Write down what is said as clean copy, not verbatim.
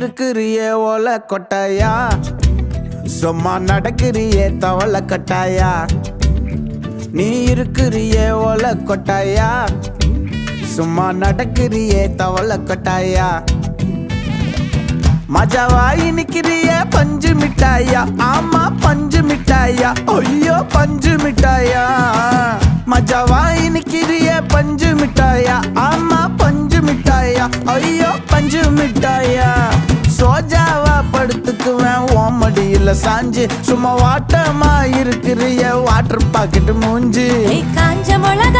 இருக்கிறியே ஓல கொட்டாயா, சும்மா நடக்கிறியே தவள கட்டாயா. நீ இருக்கிறியே ஓல கொட்டாயா, சும்மா நடக்கிறியே தவள கட்டாயா. மஜாவாயி நிக்கிறிய பஞ்சு மிட்டாயா, ஆமா பஞ்சு மிட்டாயா, ஐயோ பஞ்சு மிட்டாயா. மஜாவாயி நிக்கிறிய பஞ்சு மிட்டாயா, ஆமா பஞ்சு மிட்டாயா, ஐயோ பஞ்சு மிட்டாயா. சோஜாவா படுத்துக்குவேன் ஓமடியில சாஞ்சு, சும்மா வாட்டமா இருக்கிறிய வாட்டர் பாக்கெட் மூஞ்சி. காஞ்ச மிளகா